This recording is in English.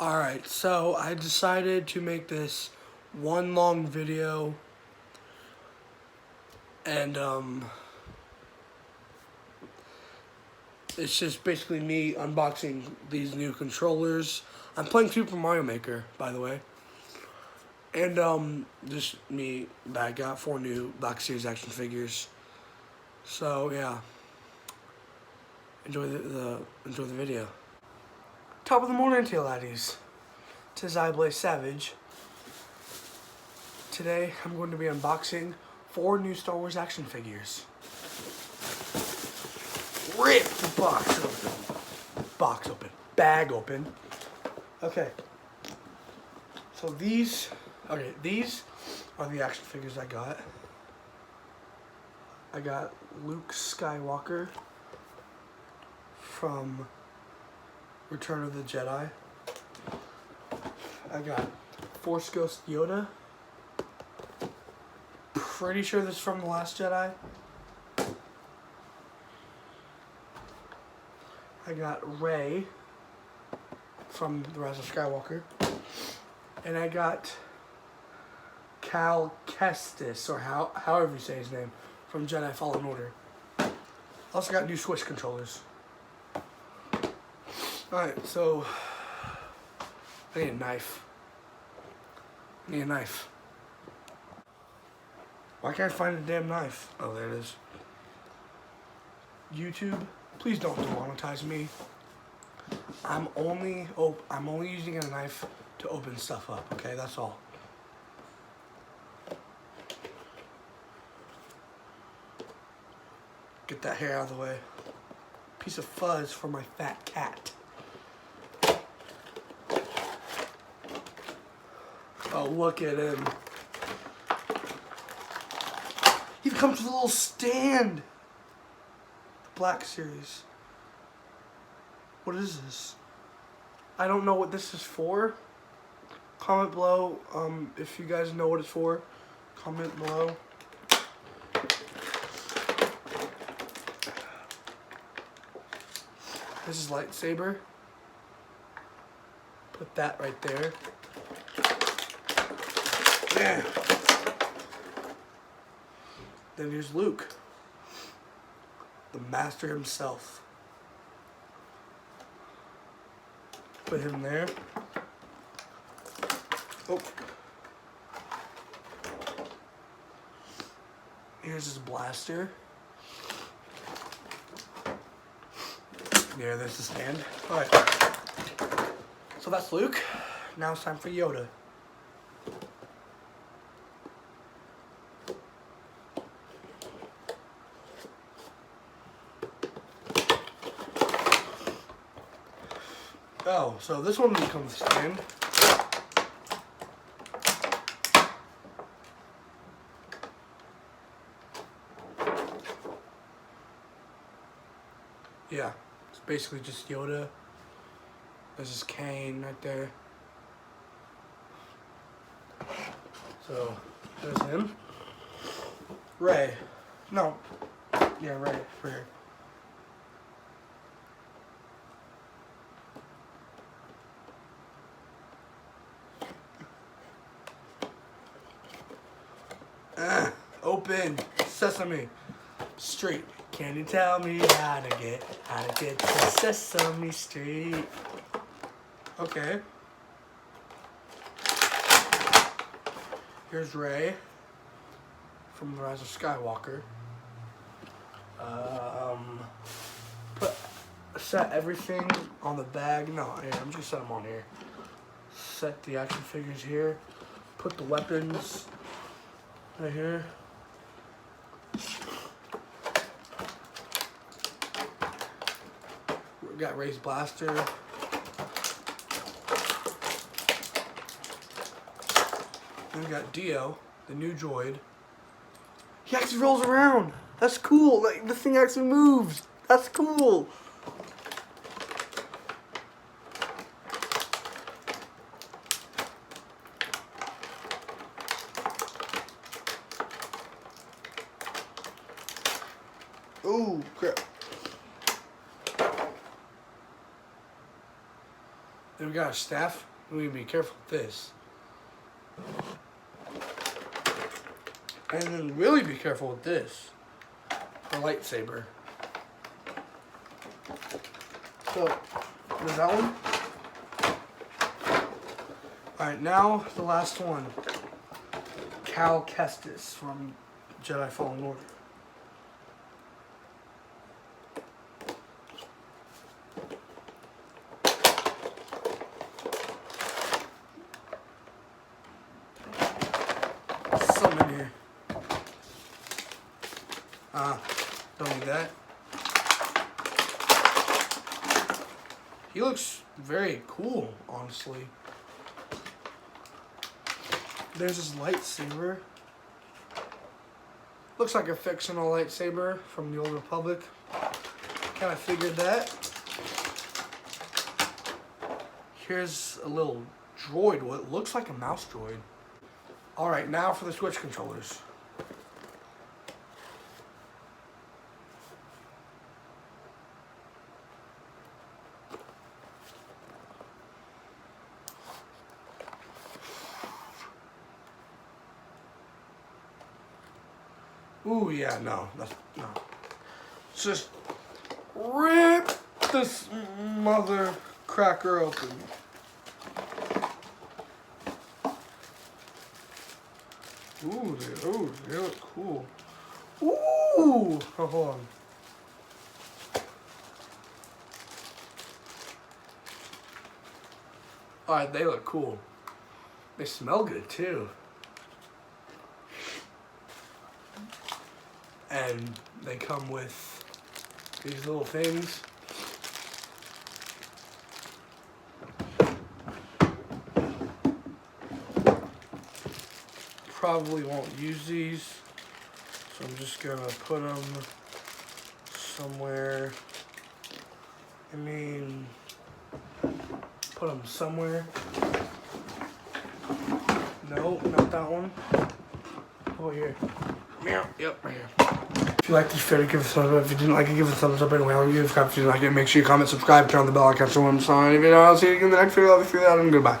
Alright, so I decided to make this one long video and it's just basically me unboxing these new controllers. I'm playing Super Mario Maker, by the way. And just me, I got 4 new Black Series action figures. So yeah, enjoy the video. Top of the morning to you laddies. 'Tis I, Blaze Savage. Today I'm going to be unboxing 4 new Star Wars action figures. Rip the box open. Box open. Bag open. Okay. So these are the action figures I got. I got Luke Skywalker from Return of the Jedi. I got Force Ghost Yoda. Pretty sure this is from The Last Jedi. I got Rey from The Rise of Skywalker. And I got Cal Kestis, or however you say his name, from Jedi Fallen Order. I also got new Switch controllers. Alright, so I need a knife. Why can't I find a damn knife? Oh, there it is. YouTube, please don't demonetize me. I'm only using a knife to open stuff up, okay? That's all. Get that hair out of the way. Piece of fuzz for my fat cat. Oh, look at him. He comes with a little stand. Black Series. What is this? I don't know what this is for. Comment below if you guys know what it's for. Comment below. This is lightsaber. Put that right there. Yeah. Then here's Luke, the master himself. Put him there. Oh. Here's his blaster. There, there's the stand. Alright. So that's Luke. Now it's time for Yoda. Oh, so this one becomes a stand. Yeah, it's basically just Yoda. There's his cane right there. So, there's him. Rey. No. Yeah, Rey. Open. Sesame Street. Can you tell me how to get to Sesame Street? Okay. Here's Rey from The Rise of Skywalker. Set everything on the bag. No, yeah, I'm just gonna set them on here. Set the action figures here. Put the weapons right here. We got Rey's blaster. Then we got Dio, the new droid. He actually rolls around. That's cool. Like, the thing actually moves. That's cool. Ooh, crap. Then we got a staff. We need to be careful with this. And then really be careful with this. The lightsaber. So, there's that one. Alright, now the last one. Cal Kestis from Jedi Fallen Order. Some in here. Don't need that. He looks very cool, honestly. There's his lightsaber. Looks like a fictional lightsaber from the Old Republic. Kind of figured that. Here's a little droid. What looks like a mouse droid. Alright, now for the Switch controllers. Ooh, yeah, no. Just rip this mother cracker open. Ooh, they look cool. Ooh! Oh, hold on. Alright, they look cool. They smell good, too. And they come with these little things. Probably won't use these, so I'm just gonna put them somewhere. I mean, put them somewhere. No, not that one. Oh, here. Meow. Yep, right here. If you liked this video, give it a thumbs up. If you didn't like it, give it a thumbs up anyway. I'll give it a subscribe if you didn't like it. Make sure you comment, subscribe, turn on the bell icon so when I'm on any video. I'll see you again in the next video. Love you, that, and goodbye.